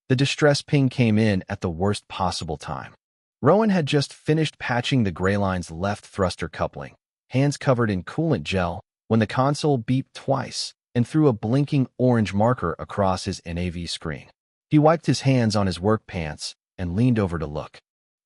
The distress ping came in at the worst possible time. Rowan had just finished patching the gray line's left thruster coupling, hands covered in coolant gel, when the console beeped twice and threw a blinking orange marker across his NAV screen. He wiped his hands on his work pants and leaned over to look.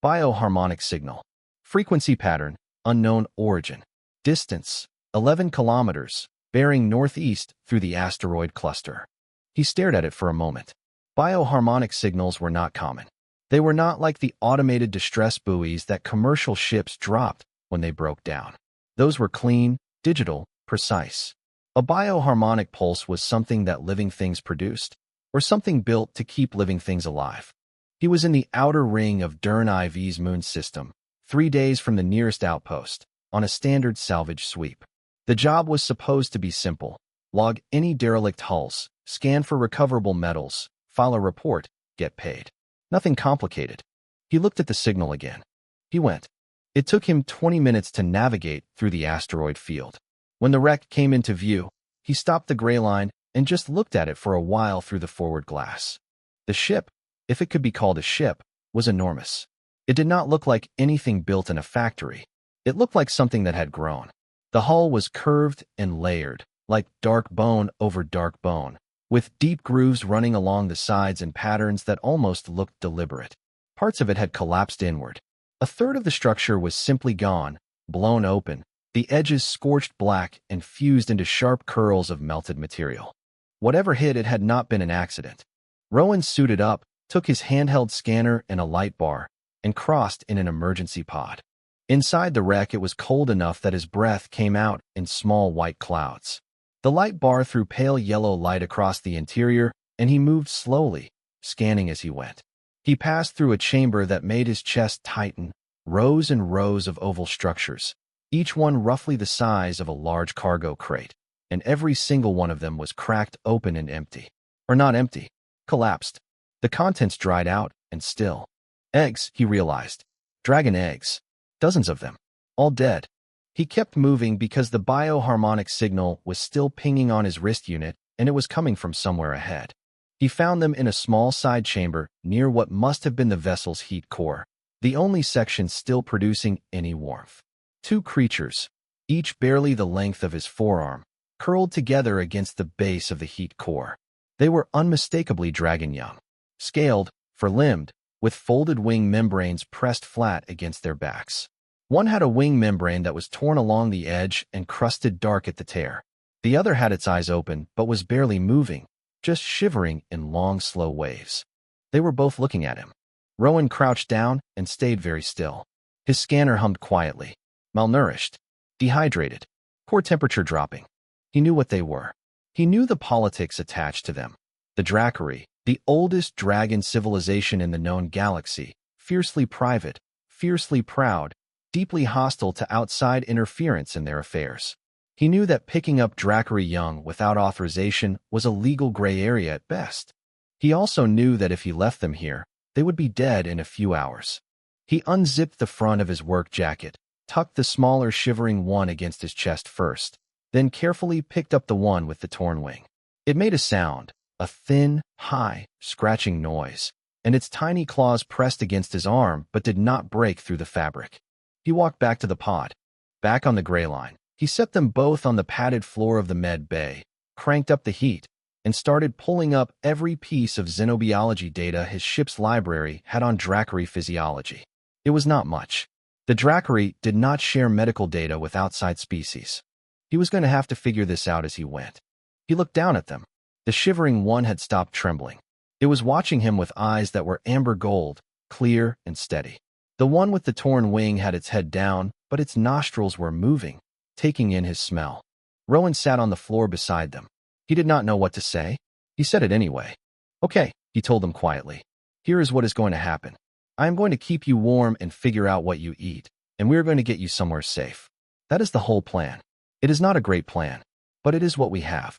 Bioharmonic signal. Frequency pattern, unknown origin. Distance, 11 kilometers, bearing northeast through the asteroid cluster. He stared at it for a moment. Bioharmonic signals were not common. They were not like the automated distress buoys that commercial ships dropped when they broke down. Those were clean, digital, precise. A bioharmonic pulse was something that living things produced, or something built to keep living things alive. He was in the outer ring of Dern IV's moon system, 3 days from the nearest outpost, on a standard salvage sweep. The job was supposed to be simple. Log any derelict hulls, scan for recoverable metals, file a report, get paid. Nothing complicated. He looked at the signal again. He went. It took him 20 minutes to navigate through the asteroid field. When the wreck came into view, he stopped the gray line and just looked at it for a while through the forward glass. The ship, if it could be called a ship, was enormous. It did not look like anything built in a factory. It looked like something that had grown. The hull was curved and layered, like dark bone over dark bone, with deep grooves running along the sides in patterns that almost looked deliberate. Parts of it had collapsed inward. A third of the structure was simply gone, blown open, the edges scorched black and fused into sharp curls of melted material. Whatever hit it had not been an accident. Rowan suited up, took his handheld scanner and a light bar, and crossed in an emergency pod. Inside the wreck, it was cold enough that his breath came out in small white clouds. The light bar threw pale yellow light across the interior, and he moved slowly, scanning as he went. He passed through a chamber that made his chest tighten, rows and rows of oval structures, each one roughly the size of a large cargo crate, and every single one of them was cracked open and empty. Or not empty, collapsed. The contents dried out and still. Eggs, he realized. Dragon eggs. Dozens of them. All dead. He kept moving because the bioharmonic signal was still pinging on his wrist unit, and it was coming from somewhere ahead. He found them in a small side chamber near what must have been the vessel's heat core, the only section still producing any warmth. 2 creatures, each barely the length of his forearm, curled together against the base of the heat core. They were unmistakably dragon young, scaled, fur-limbed, with folded wing membranes pressed flat against their backs. One had a wing membrane that was torn along the edge and crusted dark at the tear. The other had its eyes open but was barely moving, just shivering in long, slow waves. They were both looking at him. Rowan crouched down and stayed very still. His scanner hummed quietly. Malnourished. Dehydrated. Core temperature dropping. He knew what they were. He knew the politics attached to them. The Drakkari, the oldest dragon civilization in the known galaxy, fiercely private, fiercely proud, deeply hostile to outside interference in their affairs. He knew that picking up Drakkari young without authorization was a legal gray area at best. He also knew that if he left them here, they would be dead in a few hours. He unzipped the front of his work jacket, tucked the smaller shivering one against his chest first, then carefully picked up the one with the torn wing. It made a sound, a thin, high, scratching noise, and its tiny claws pressed against his arm but did not break through the fabric. He walked back to the pod. Back on the gray line, he set them both on the padded floor of the med bay, cranked up the heat, and started pulling up every piece of xenobiology data his ship's library had on Drakkari physiology. It was not much. The Drakkari did not share medical data with outside species. He was going to have to figure this out as he went. He looked down at them. The shivering one had stopped trembling. It was watching him with eyes that were amber gold, clear and steady. The one with the torn wing had its head down, but its nostrils were moving, taking in his smell. Rowan sat on the floor beside them. He did not know what to say. He said it anyway. Okay, he told them quietly. Here is what is going to happen. I am going to keep you warm and figure out what you eat, and we are going to get you somewhere safe. That is the whole plan. It is not a great plan, but it is what we have.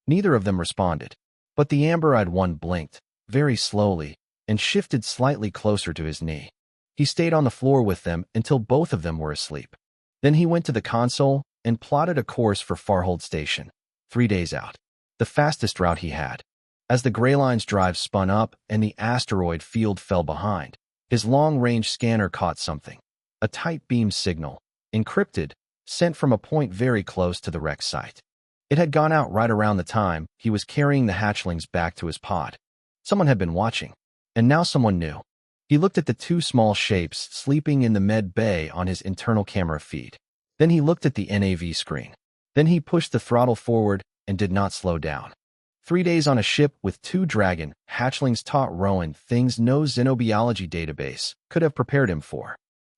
Neither of them responded, but the amber-eyed one blinked, very slowly, and shifted slightly closer to his knee. He stayed on the floor with them until both of them were asleep. Then he went to the console and plotted a course for Farhold Station, 3 days out. The fastest route he had. As the Greyline's drive spun up and the asteroid field fell behind, his long-range scanner caught something. A tight beam signal, encrypted, sent from a point very close to the wreck site. It had gone out right around the time he was carrying the hatchlings back to his pod. Someone had been watching, and now someone knew. He looked at the two small shapes sleeping in the med bay on his internal camera feed. Then he looked at the NAV screen. Then he pushed the throttle forward and did not slow down. 3 days on a ship with 2 dragon hatchlings taught Rowan things no xenobiology database could have prepared him for.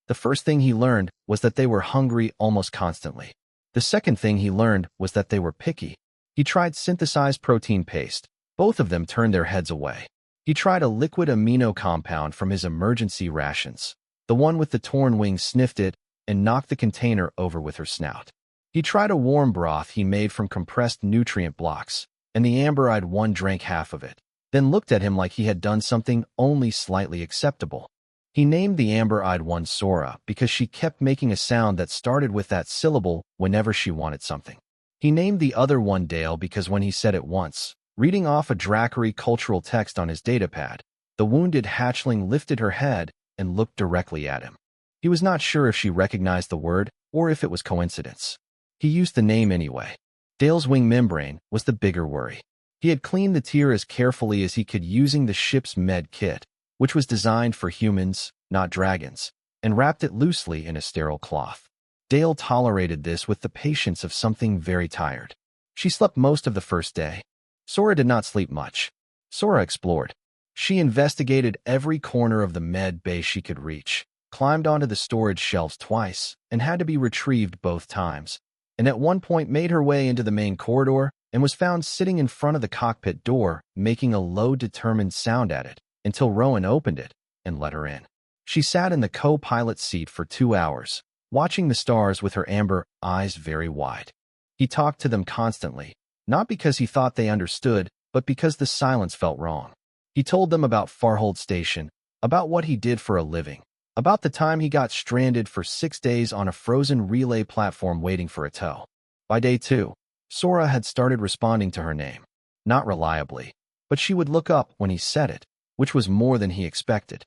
The first thing he learned was that they were hungry almost constantly. The second thing he learned was that they were picky. He tried synthesized protein paste. Both of them turned their heads away. He tried a liquid amino compound from his emergency rations. The one with the torn wing sniffed it and knocked the container over with her snout. He tried a warm broth he made from compressed nutrient blocks, and the amber-eyed one drank half of it, then looked at him like he had done something only slightly acceptable. He named the amber-eyed one Sora because she kept making a sound that started with that syllable whenever she wanted something. He named the other one Dale because when he said it once, reading off a Dracary cultural text on his datapad, the wounded hatchling lifted her head and looked directly at him. He was not sure if she recognized the word or if it was coincidence. He used the name anyway. Dale's wing membrane was the bigger worry. He had cleaned the tier as carefully as he could using the ship's med kit, which was designed for humans, not dragons, and wrapped it loosely in a sterile cloth. Dale tolerated this with the patience of something very tired. She slept most of the first day. Sora did not sleep much. Sora explored. She investigated every corner of the med bay she could reach, climbed onto the storage shelves twice, and had to be retrieved both times, and at one point made her way into the main corridor and was found sitting in front of the cockpit door, making a low, determined sound at it, until Rowan opened it and let her in. She sat in the co-pilot seat for 2 hours, watching the stars with her amber eyes very wide. He talked to them constantly, not because he thought they understood, but because the silence felt wrong. He told them about Farhold Station, about what he did for a living, about the time he got stranded for 6 days on a frozen relay platform waiting for a tow. By day 2, Sora had started responding to her name. Not reliably, but she would look up when he said it, which was more than he expected.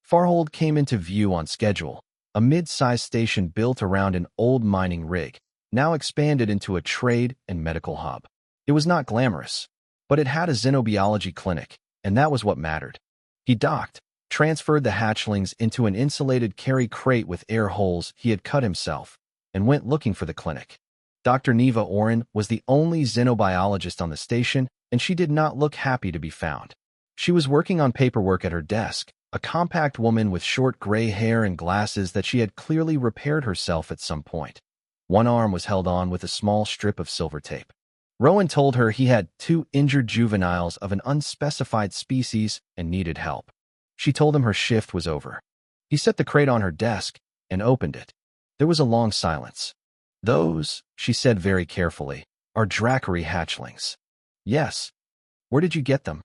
Farhold came into view on schedule, a mid-sized station built around an old mining rig, now expanded into a trade and medical hub. It was not glamorous, but it had a xenobiology clinic, and that was what mattered. He docked, transferred the hatchlings into an insulated carry crate with air holes he had cut himself, and went looking for the clinic. Dr. Neva Oren was the only xenobiologist on the station, and she did not look happy to be found. She was working on paperwork at her desk, a compact woman with short gray hair and glasses that she had clearly repaired herself at some point. One arm was held on with a small strip of silver tape. Rowan told her he had 2 injured juveniles of an unspecified species and needed help. She told him her shift was over. He set the crate on her desk and opened it. There was a long silence. "Those," she said very carefully, "are Dracary hatchlings." "Yes." "Where did you get them?"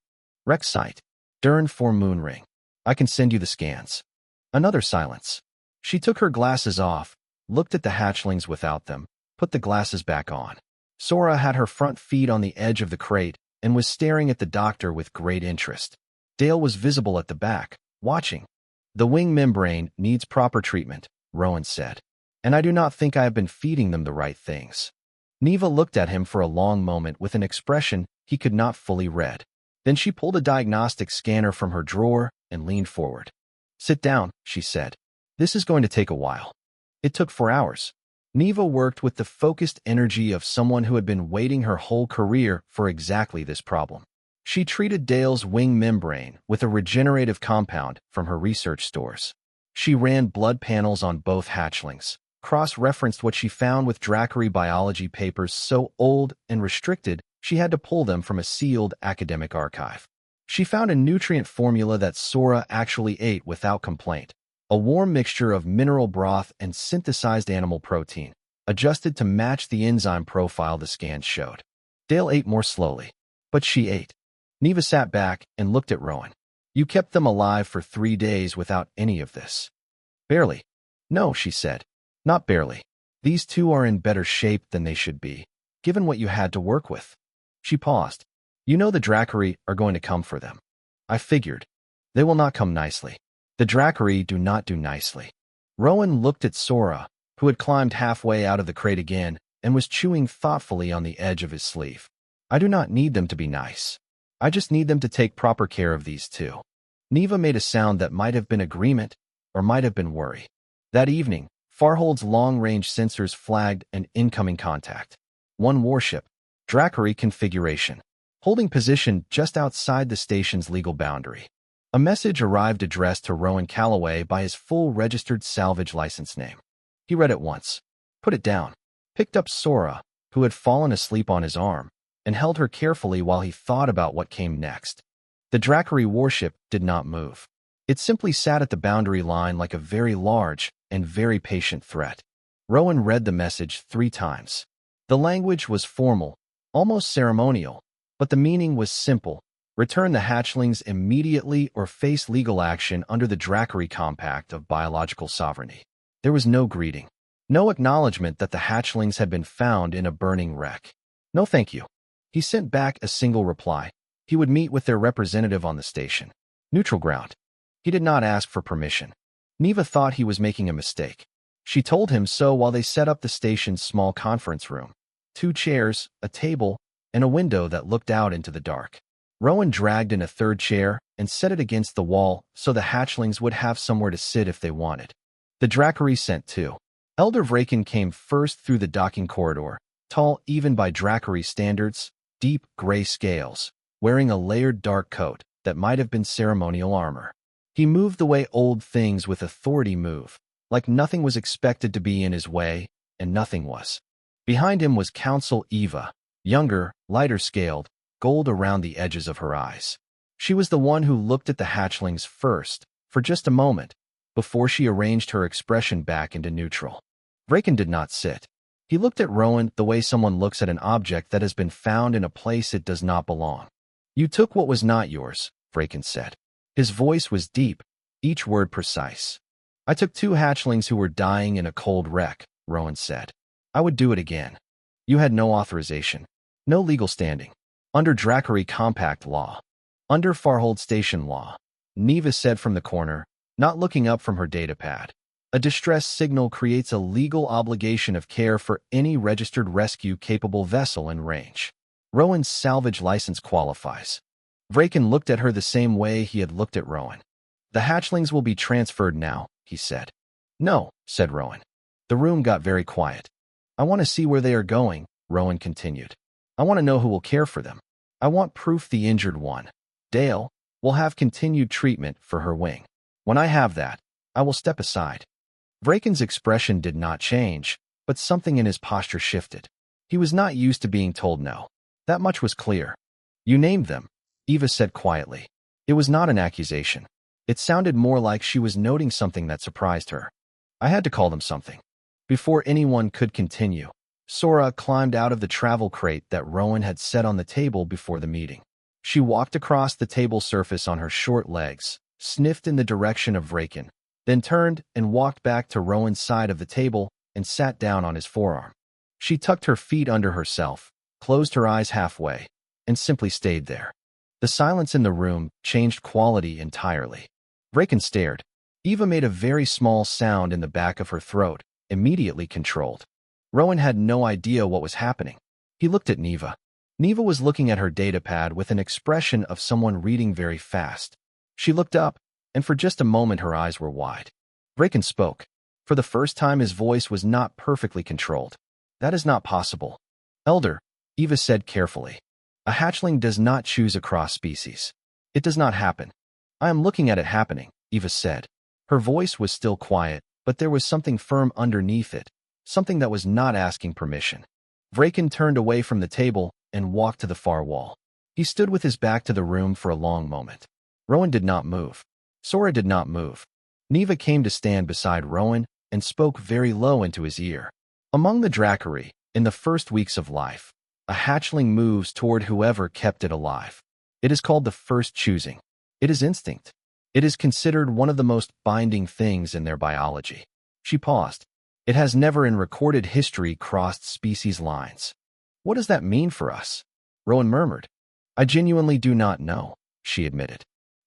"Wreck site. Dern 4 Moonring. I can send you the scans." Another silence. She took her glasses off, looked at the hatchlings without them, put the glasses back on. Sora had her front feet on the edge of the crate and was staring at the doctor with great interest. Dale was visible at the back, watching. "The wing membrane needs proper treatment," Rowan said, "and I do not think I have been feeding them the right things." Neva looked at him for a long moment with an expression he could not fully read. Then she pulled a diagnostic scanner from her drawer and leaned forward. "Sit down," she said. "This is going to take a while." It took 4 hours. Neva worked with the focused energy of someone who had been waiting her whole career for exactly this problem. She treated Dale's wing membrane with a regenerative compound from her research stores. She ran blood panels on both hatchlings, cross-referenced what she found with Dracary biology papers so old and restricted she had to pull them from a sealed academic archive. She found a nutrient formula that Sora actually ate without complaint, a warm mixture of mineral broth and synthesized animal protein, adjusted to match the enzyme profile the scans showed. Dale ate more slowly, but she ate. Neva sat back and looked at Rowan. "You kept them alive for 3 days without any of this." "Barely." "No," she said. "Not barely. These 2 are in better shape than they should be, given what you had to work with." She paused. You know the Dracari are going to come for them. I figured. They will not come nicely. The Dracari do not do nicely. Rowan looked at Sora, who had climbed halfway out of the crate again and was chewing thoughtfully on the edge of his sleeve. I do not need them to be nice. I just need them to take proper care of these two. Neva made a sound that might have been agreement or might have been worry. That evening, Farhold's long-range sensors flagged an incoming contact. One warship, Dracari configuration, holding position just outside the station's legal boundary. A message arrived addressed to Rowan Calloway by his full registered salvage license name. He read it once, put it down, picked up Sora, who had fallen asleep on his arm, and held her carefully while he thought about what came next. The Dracari warship did not move. It simply sat at the boundary line like a very large and very patient threat. Rowan read the message 3 times. The language was formal, almost ceremonial, but the meaning was simple. Return the hatchlings immediately or face legal action under the Dracari Compact of Biological Sovereignty. There was no greeting, no acknowledgement that the hatchlings had been found in a burning wreck. No thank you. He sent back a single reply. He would meet with their representative on the station. Neutral ground. He did not ask for permission. Neva thought he was making a mistake. She told him so while they set up the station's small conference room. 2 chairs, a table, and a window that looked out into the dark. Rowan dragged in a 3rd chair and set it against the wall so the hatchlings would have somewhere to sit if they wanted. The Dracari sent 2. Elder Vraken came first through the docking corridor, tall even by Dracari standards, deep gray scales, wearing a layered dark coat that might have been ceremonial armor. He moved the way old things with authority move, like nothing was expected to be in his way, and nothing was. Behind him was Council Eva, younger, lighter-scaled, gold around the edges of her eyes. She was the one who looked at the hatchlings first, for just a moment, before she arranged her expression back into neutral. Vraken did not sit. He looked at Rowan the way someone looks at an object that has been found in a place it does not belong. You took what was not yours, Vraken said. His voice was deep, each word precise. I took 2 hatchlings who were dying in a cold wreck, Rowan said. I would do it again. You had no authorization, no legal standing. Under Dracari Compact law. Under Farhold Station law. Neva said from the corner, not looking up from her datapad. A distress signal creates a legal obligation of care for any registered rescue-capable vessel in range. Rowan's salvage license qualifies. Vraken looked at her the same way he had looked at Rowan. The hatchlings will be transferred now, he said. No, said Rowan. The room got very quiet. I want to see where they are going, Rowan continued. I want to know who will care for them. I want proof the injured one, Dale, will have continued treatment for her wing. When I have that, I will step aside. Vraken's expression did not change, but something in his posture shifted. He was not used to being told no. That much was clear. You named them, Eva said quietly. It was not an accusation. It sounded more like she was noting something that surprised her. I had to call them something. Before anyone could continue, Sora climbed out of the travel crate that Rowan had set on the table before the meeting. She walked across the table surface on her short legs, sniffed in the direction of Vraken, then turned and walked back to Rowan's side of the table and sat down on his forearm. She tucked her feet under herself, closed her eyes halfway, and simply stayed there. The silence in the room changed quality entirely. Vraken stared. Eva made a very small sound in the back of her throat, immediately controlled. Rowan had no idea what was happening. He looked at Neva. Neva was looking at her datapad with an expression of someone reading very fast. She looked up, and for just a moment her eyes were wide. Vraken spoke. For the first time his voice was not perfectly controlled. That is not possible. Elder, Eva said carefully. A hatchling does not choose across species. It does not happen. I am looking at it happening, Eva said. Her voice was still quiet, but there was something firm underneath it, something that was not asking permission. Vraken turned away from the table and walked to the far wall. He stood with his back to the room for a long moment. Rowan did not move. Sora did not move. Neva came to stand beside Rowan and spoke very low into his ear. Among the Dracari, in the first weeks of life, a hatchling moves toward whoever kept it alive. It is called the first choosing. It is instinct. It is considered one of the most binding things in their biology. She paused. It has never in recorded history crossed species lines. What does that mean for us? Rowan murmured. I genuinely do not know, she admitted.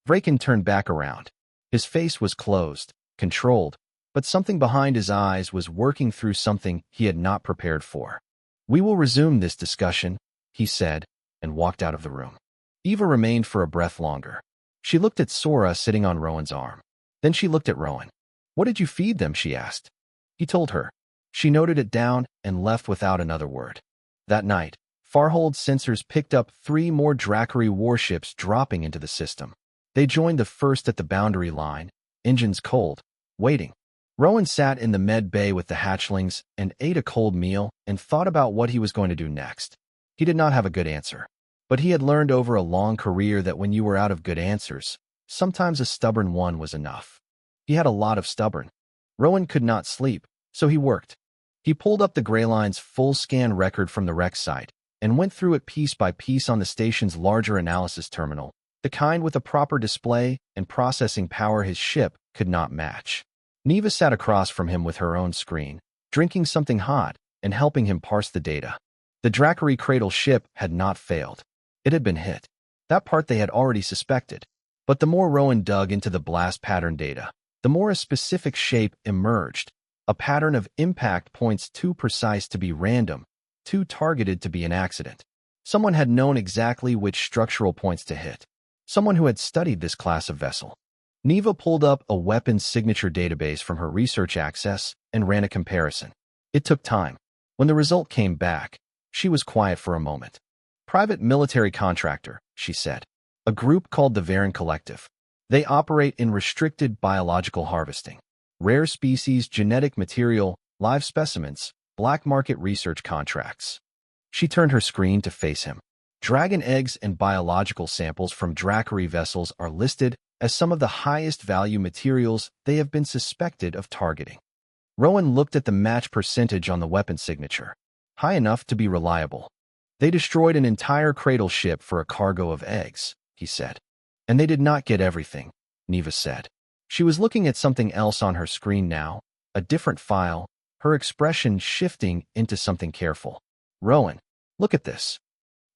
Vraken turned back around. His face was closed, controlled, but something behind his eyes was working through something he had not prepared for. We will resume this discussion, he said, and walked out of the room. Eva remained for a breath longer. She looked at Sora sitting on Rowan's arm. Then she looked at Rowan. What did you feed them? She asked. He told her. She noted it down and left without another word. That night, Farhold's sensors picked up 3 more Dracari warships dropping into the system. They joined the first at the boundary line, engines cold, waiting. Rowan sat in the med bay with the hatchlings and ate a cold meal and thought about what he was going to do next. He did not have a good answer, but he had learned over a long career that when you were out of good answers, sometimes a stubborn one was enough. He had a lot of stubborn. Rowan could not sleep, so he worked. He pulled up the Greyline's full scan record from the wreck site and went through it piece by piece on the station's larger analysis terminal, the kind with a proper display and processing power his ship could not match. Neva sat across from him with her own screen, drinking something hot and helping him parse the data. The Dracari Cradle ship had not failed. It had been hit. That part they had already suspected. But the more Rowan dug into the blast pattern data, the more a specific shape emerged, a pattern of impact points too precise to be random, too targeted to be an accident. Someone had known exactly which structural points to hit. Someone who had studied this class of vessel. Neva pulled up a weapons signature database from her research access and ran a comparison. It took time. When the result came back, she was quiet for a moment. Private military contractor, she said. A group called the Varen Collective. They operate in restricted biological harvesting. Rare species, genetic material, live specimens, black market research contracts. She turned her screen to face him. Dragon eggs and biological samples from Dracari vessels are listed as some of the highest value materials they have been suspected of targeting. Rowan looked at the match percentage on the weapon signature. High enough to be reliable. They destroyed an entire cradle ship for a cargo of eggs, he said. And they did not get everything, Neva said. She was looking at something else on her screen now, a different file, her expression shifting into something careful. Rowan, look at this.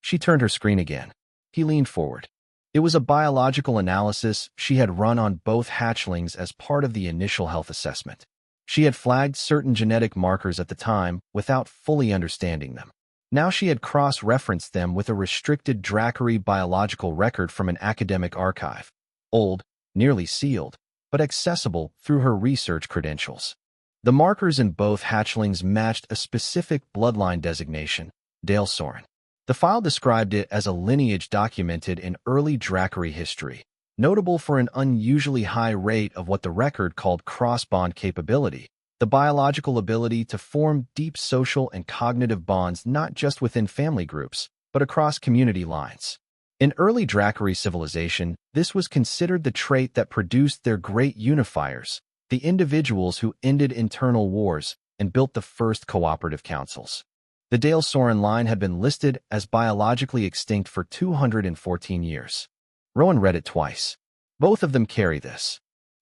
She turned her screen again. He leaned forward. It was a biological analysis she had run on both hatchlings as part of the initial health assessment. She had flagged certain genetic markers at the time without fully understanding them. Now she had cross-referenced them with a restricted Dracari biological record from an academic archive. Old, nearly sealed, but accessible through her research credentials. The markers in both hatchlings matched a specific bloodline designation, Dale Soren. The file described it as a lineage documented in early Dracari history, notable for an unusually high rate of what the record called cross-bond capability, the biological ability to form deep social and cognitive bonds not just within family groups, but across community lines. In early Dracari civilization, this was considered the trait that produced their great unifiers, the individuals who ended internal wars and built the first cooperative councils. The Dale Soren line had been listed as biologically extinct for 214 years. Rowan read it twice. Both of them carry this.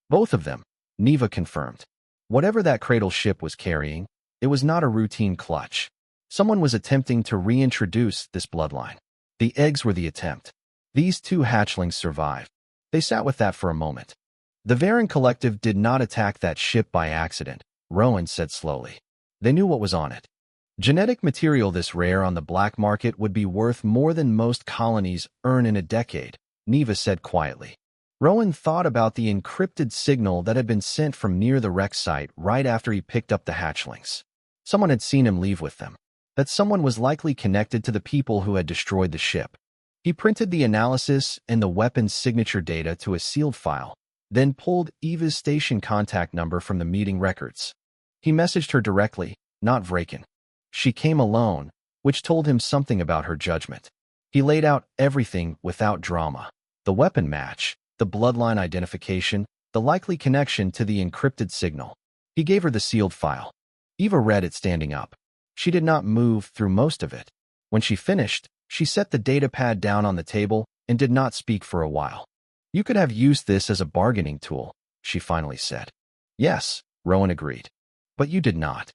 Both of them, Neva confirmed. Whatever that cradle ship was carrying, it was not a routine clutch. Someone was attempting to reintroduce this bloodline. The eggs were the attempt. These 2 hatchlings survived. They sat with that for a moment. The Varen Collective did not attack that ship by accident, Rowan said slowly. They knew what was on it. Genetic material this rare on the black market would be worth more than most colonies earn in a decade, Neva said quietly. Rowan thought about the encrypted signal that had been sent from near the wreck site right after he picked up the hatchlings. Someone had seen him leave with them. That someone was likely connected to the people who had destroyed the ship. He printed the analysis and the weapon's signature data to a sealed file, then pulled Eva's station contact number from the meeting records. He messaged her directly, not Vraken. She came alone, which told him something about her judgment. He laid out everything without drama. The weapon match, the bloodline identification, the likely connection to the encrypted signal. He gave her the sealed file. Eva read it standing up. She did not move through most of it. When she finished, she set the datapad down on the table and did not speak for a while. You could have used this as a bargaining tool, she finally said. Yes, Rowan agreed. But you did not.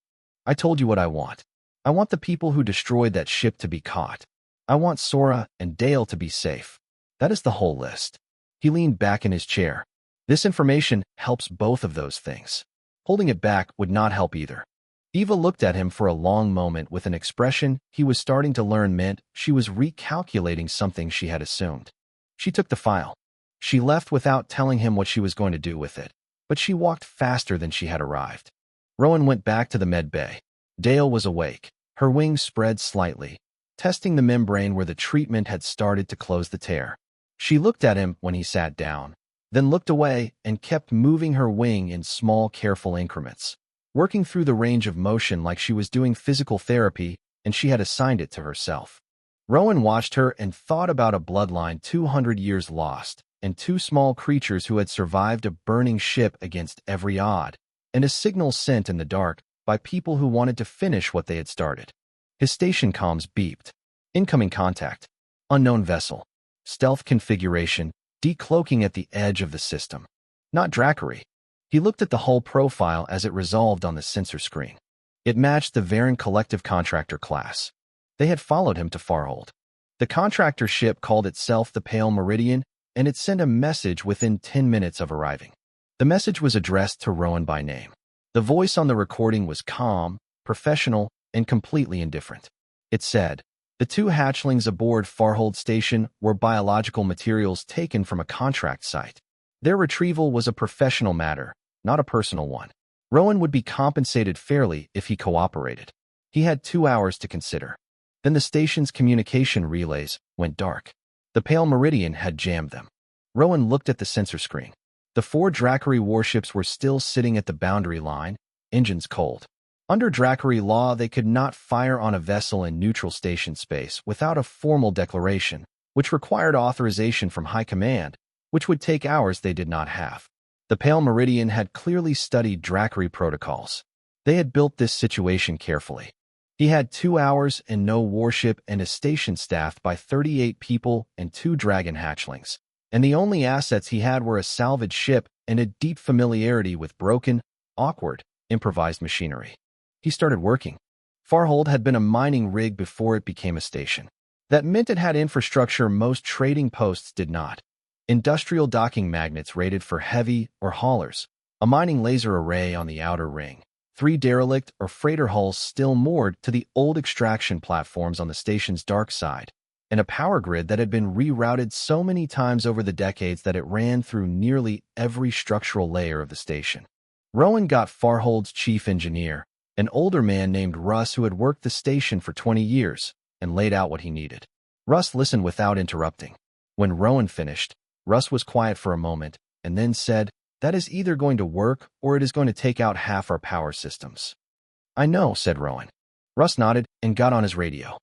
I told you what I want. I want the people who destroyed that ship to be caught. I want Sora and Dale to be safe. That is the whole list. He leaned back in his chair. This information helps both of those things. Holding it back would not help either. Eva looked at him for a long moment with an expression he was starting to learn meant she was recalculating something she had assumed. She took the file. She left without telling him what she was going to do with it, but she walked faster than she had arrived. Rowan went back to the med bay. Dale was awake, her wings spread slightly, testing the membrane where the treatment had started to close the tear. She looked at him when he sat down, then looked away and kept moving her wing in small, careful increments, working through the range of motion like she was doing physical therapy and she had assigned it to herself. Rowan watched her and thought about a bloodline 200 years lost, and two small creatures who had survived a burning ship against every odd, and a signal sent in the dark by people who wanted to finish what they had started. His station comms beeped. Incoming contact. Unknown vessel. Stealth configuration, decloaking at the edge of the system. Not Drackery. He looked at the hull profile as it resolved on the sensor screen. It matched the Varen Collective Contractor class. They had followed him to Farhold. The contractor ship called itself the Pale Meridian, and it sent a message within 10 minutes of arriving. The message was addressed to Rowan by name. The voice on the recording was calm, professional, and completely indifferent. It said, "The two hatchlings aboard Farhold Station were biological materials taken from a contract site. Their retrieval was a professional matter, not a personal one. Rowan would be compensated fairly if he cooperated. He had 2 hours to consider." Then the station's communication relays went dark. The Pale Meridian had jammed them. Rowan looked at the sensor screen. The 4 Drackery warships were still sitting at the boundary line, engines cold. Under Drackery law, they could not fire on a vessel in neutral station space without a formal declaration, which required authorization from High Command, which would take hours they did not have. The Pale Meridian had clearly studied Drackery protocols. They had built this situation carefully. He had 2 hours and no warship and a station staffed by 38 people and 2 dragon hatchlings, and the only assets he had were a salvage ship and a deep familiarity with broken, awkward, improvised machinery. He started working. Farhold had been a mining rig before it became a station. That meant it had infrastructure most trading posts did not. Industrial docking magnets rated for heavy or haulers, a mining laser array on the outer ring, 3 derelict or freighter hulls still moored to the old extraction platforms on the station's dark side, and a power grid that had been rerouted so many times over the decades that it ran through nearly every structural layer of the station. Rowan got Farhold's chief engineer, an older man named Russ who had worked the station for 20 years, and laid out what he needed. Russ listened without interrupting. When Rowan finished, Russ was quiet for a moment, and then said, "That is either going to work or it is going to take out half our power systems." "I know," said Rowan. Russ nodded and got on his radio.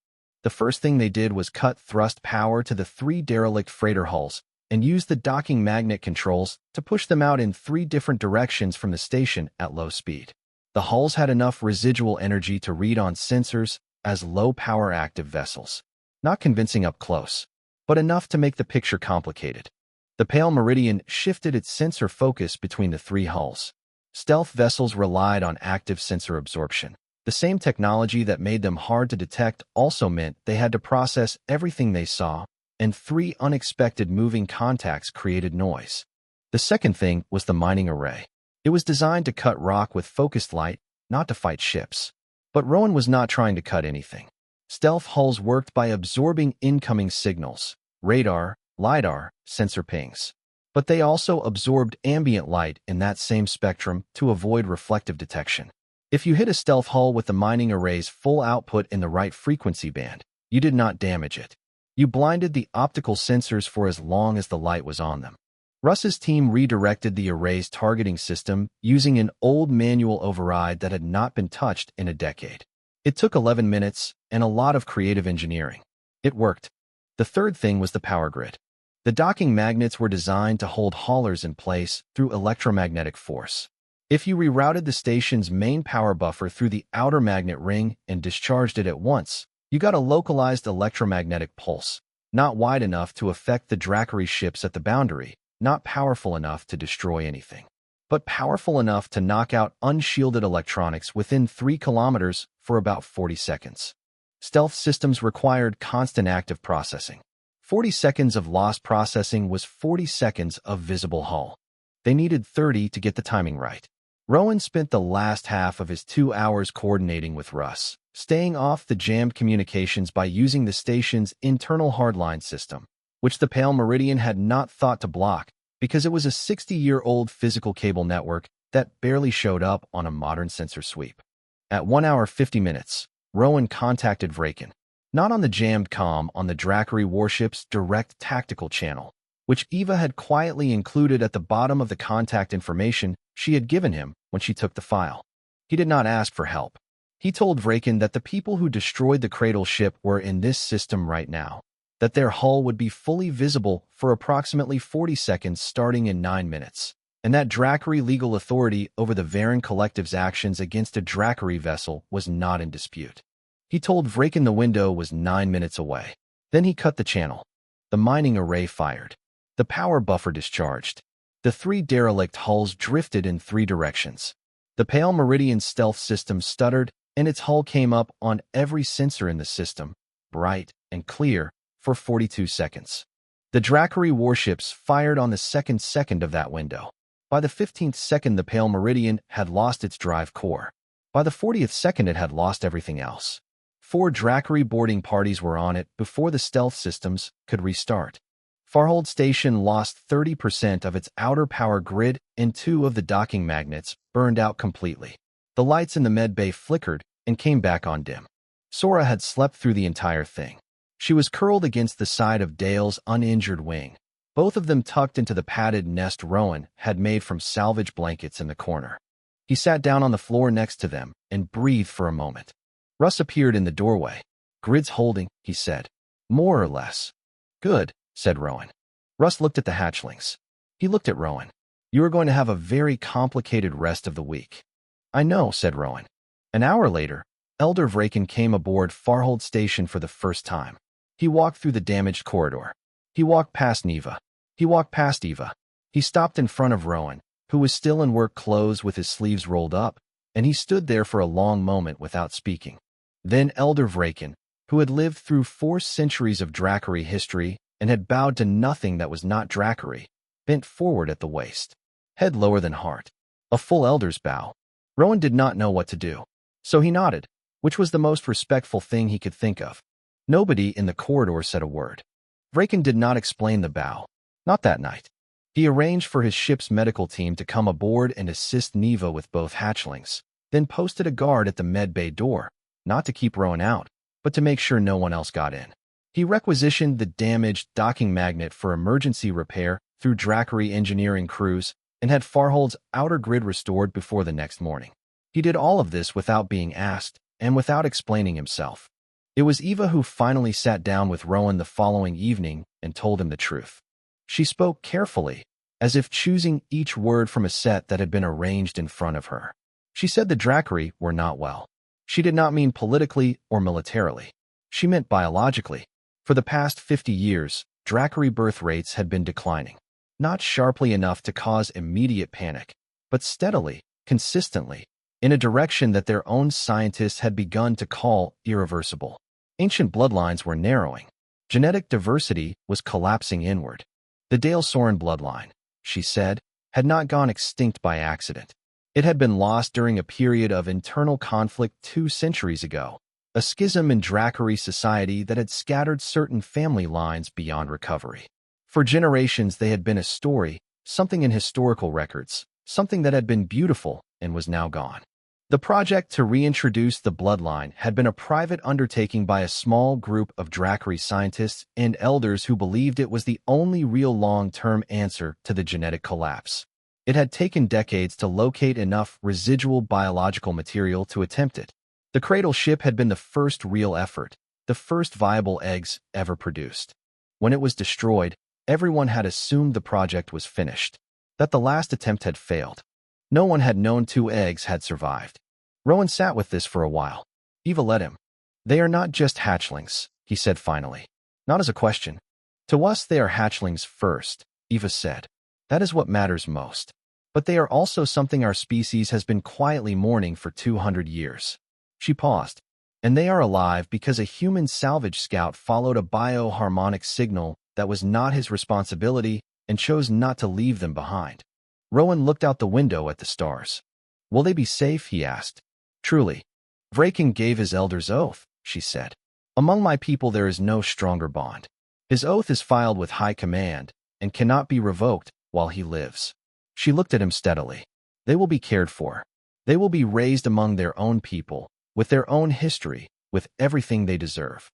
The first thing they did was cut thrust power to the 3 derelict freighter hulls and use the docking magnet controls to push them out in 3 different directions from the station at low speed. The hulls had enough residual energy to read on sensors as low-power active vessels, not convincing up close, but enough to make the picture complicated. The Pale Meridian shifted its sensor focus between the 3 hulls. Stealth vessels relied on active sensor absorption. The same technology that made them hard to detect also meant they had to process everything they saw, and 3 unexpected moving contacts created noise. The second thing was the mining array. It was designed to cut rock with focused light, not to fight ships. But Rowan was not trying to cut anything. Stealth hulls worked by absorbing incoming signals, radar, LiDAR, sensor pings. But they also absorbed ambient light in that same spectrum to avoid reflective detection. If you hit a stealth hull with the mining array's full output in the right frequency band, you did not damage it. You blinded the optical sensors for as long as the light was on them. Russ's team redirected the array's targeting system using an old manual override that had not been touched in a decade. It took 11 minutes and a lot of creative engineering. It worked. The third thing was the power grid. The docking magnets were designed to hold haulers in place through electromagnetic force. If you rerouted the station's main power buffer through the outer magnet ring and discharged it at once, you got a localized electromagnetic pulse, not wide enough to affect the Drackery ships at the boundary, not powerful enough to destroy anything, but powerful enough to knock out unshielded electronics within 3 kilometers for about 40 seconds. Stealth systems required constant active processing. 40 seconds of lost processing was 40 seconds of visible hull. They needed 30 to get the timing right. Rowan spent the last half of his 2 hours coordinating with Russ, staying off the jammed communications by using the station's internal hardline system, which the Pale Meridian had not thought to block because it was a 60-year-old physical cable network that barely showed up on a modern sensor sweep. At 1 hour 50 minutes, Rowan contacted Vraken, not on the jammed comm on the Drackery warship's direct tactical channel, which Eva had quietly included at the bottom of the contact information she had given him when she took the file. He did not ask for help. He told Vraken that the people who destroyed the Cradle ship were in this system right now, that their hull would be fully visible for approximately 40 seconds starting in 9 minutes, and that Drackery legal authority over the Varen Collective's actions against a Drackery vessel was not in dispute. He told Vraken the window was 9 minutes away. Then he cut the channel. The mining array fired. The power buffer discharged. The 3 derelict hulls drifted in 3 directions. The Pale Meridian stealth system stuttered, and its hull came up on every sensor in the system, bright and clear, for 42 seconds. The Drackery warships fired on the second of that window. By the 15th second, the Pale Meridian had lost its drive core. By the 40th second, it had lost everything else. 4 Drackery boarding parties were on it before the stealth systems could restart. Farhold Station lost 30% of its outer power grid, and 2 of the docking magnets burned out completely. The lights in the med bay flickered and came back on dim. Sora had slept through the entire thing. She was curled against the side of Dale's uninjured wing, both of them tucked into the padded nest Rowan had made from salvage blankets in the corner. He sat down on the floor next to them and breathed for a moment. Russ appeared in the doorway. "Grid's holding," he said. "More or less." "Good," said Rowan. Russ looked at the hatchlings. He looked at Rowan. "You are going to have a very complicated rest of the week." "I know," said Rowan. An hour later, Elder Vraken came aboard Farhold Station for the first time. He walked through the damaged corridor. He walked past Neva. He walked past Eva. He stopped in front of Rowan, who was still in work clothes with his sleeves rolled up, and he stood there for a long moment without speaking. Then Elder Vraken, who had lived through 4 centuries of Drackery history and had bowed to nothing that was not Drackery, bent forward at the waist, head lower than heart. A full elder's bow. Rowan did not know what to do, so he nodded, which was the most respectful thing he could think of. Nobody in the corridor said a word. Vraken did not explain the bow. Not that night. He arranged for his ship's medical team to come aboard and assist Neva with both hatchlings, then posted a guard at the med bay door, not to keep Rowan out, but to make sure no one else got in. He requisitioned the damaged docking magnet for emergency repair through Drackery engineering crews and had Farhold's outer grid restored before the next morning. He did all of this without being asked and without explaining himself. It was Eva who finally sat down with Rowan the following evening and told him the truth. She spoke carefully, as if choosing each word from a set that had been arranged in front of her. She said the Drackery were not well. She did not mean politically or militarily. She meant biologically. For the past 50 years, Drackery birth rates had been declining. Not sharply enough to cause immediate panic, but steadily, consistently, in a direction that their own scientists had begun to call irreversible. Ancient bloodlines were narrowing. Genetic diversity was collapsing inward. The Dale Soren bloodline, she said, had not gone extinct by accident. It had been lost during a period of internal conflict 2 centuries ago, a schism in Drackery society that had scattered certain family lines beyond recovery. For generations they had been a story, something in historical records, something that had been beautiful and was now gone. The project to reintroduce the bloodline had been a private undertaking by a small group of Drackery scientists and elders who believed it was the only real long-term answer to the genetic collapse. It had taken decades to locate enough residual biological material to attempt it. The Cradle ship had been the first real effort, the first viable eggs ever produced. When it was destroyed, everyone had assumed the project was finished, that the last attempt had failed. No one had known 2 eggs had survived. Rowan sat with this for a while. Eva led him. "They are not just hatchlings," he said finally. "Not as a question. To us they are hatchlings first," Eva said. "That is what matters most. But they are also something our species has been quietly mourning for 200 years." She paused. And they are alive because a human salvage scout followed a bioharmonic signal that was not his responsibility and chose not to leave them behind. Rowan looked out the window at the stars. Will they be safe? He asked. Truly. Vraken gave his elder's oath, she said. Among my people there is no stronger bond. His oath is filed with high command and cannot be revoked while he lives. She looked at him steadily. They will be cared for. They will be raised among their own people, with their own history, with everything they deserve.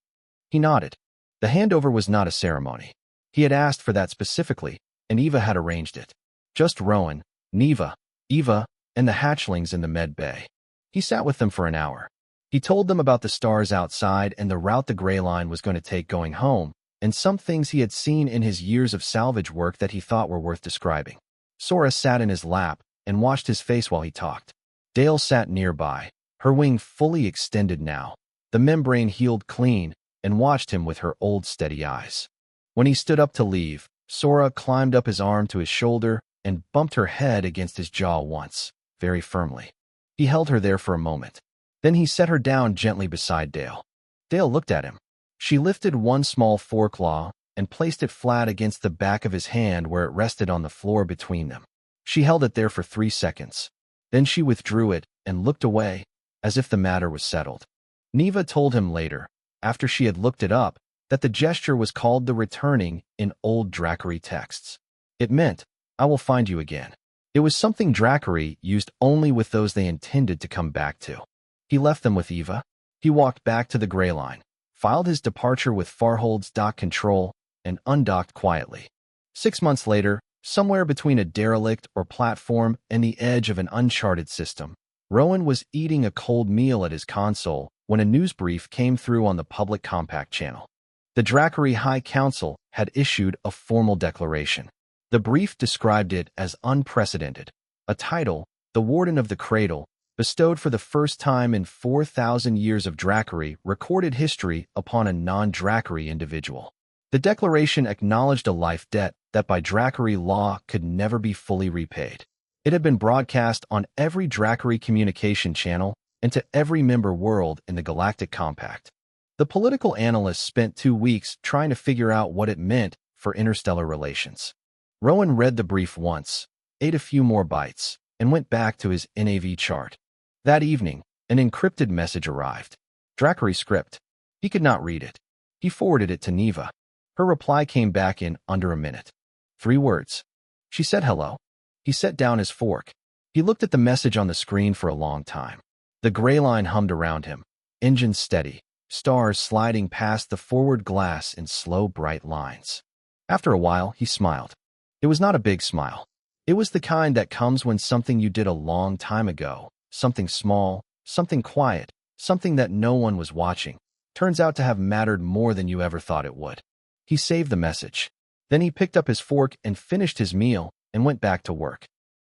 He nodded. The handover was not a ceremony. He had asked for that specifically, and Eva had arranged it. Just Rowan, Neva, Eva, and the hatchlings in the med bay. He sat with them for an hour. He told them about the stars outside and the route the Grey Line was going to take going home, and some things he had seen in his years of salvage work that he thought were worth describing. Sora sat in his lap and watched his face while he talked. Dale sat nearby, her wing fully extended now, the membrane healed clean, and watched him with her old steady eyes. When he stood up to leave, Sora climbed up his arm to his shoulder and bumped her head against his jaw once, very firmly. He held her there for a moment. Then he set her down gently beside Dale. Dale looked at him. She lifted one small foreclaw and placed it flat against the back of his hand where it rested on the floor between them. She held it there for 3 seconds. Then she withdrew it and looked away, as if the matter was settled. Neva told him later, after she had looked it up, that the gesture was called the returning in old Dracari texts. It meant, I will find you again. It was something Dracari used only with those they intended to come back to. He left them with Eva. He walked back to the Grey Line, filed his departure with Farhold's dock control, and undocked quietly. 6 months later, somewhere between a derelict or platform and the edge of an uncharted system, Rowan was eating a cold meal at his console when a news brief came through on the public compact channel. The Dracari High Council had issued a formal declaration. The brief described it as unprecedented, a title, the Warden of the Cradle, bestowed for the first time in 4,000 years of Dracari recorded history upon a non-Dracari individual. The declaration acknowledged a life debt that by Dracari law could never be fully repaid. It had been broadcast on every Dracari communication channel and to every member world in the Galactic Compact. The political analysts spent 2 weeks trying to figure out what it meant for interstellar relations. Rowan read the brief once, ate a few more bites, and went back to his NAV chart. That evening, an encrypted message arrived. Dracari script. He could not read it. He forwarded it to Neva. Her reply came back in under a minute. 3 words. She said hello. He set down his fork. He looked at the message on the screen for a long time. The Grey Line hummed around him, engines steady, stars sliding past the forward glass in slow, bright lines. After a while, he smiled. It was not a big smile. It was the kind that comes when something you did a long time ago, something small, something quiet, something that no one was watching, turns out to have mattered more than you ever thought it would. He saved the message. Then he picked up his fork and finished his meal and went back to work.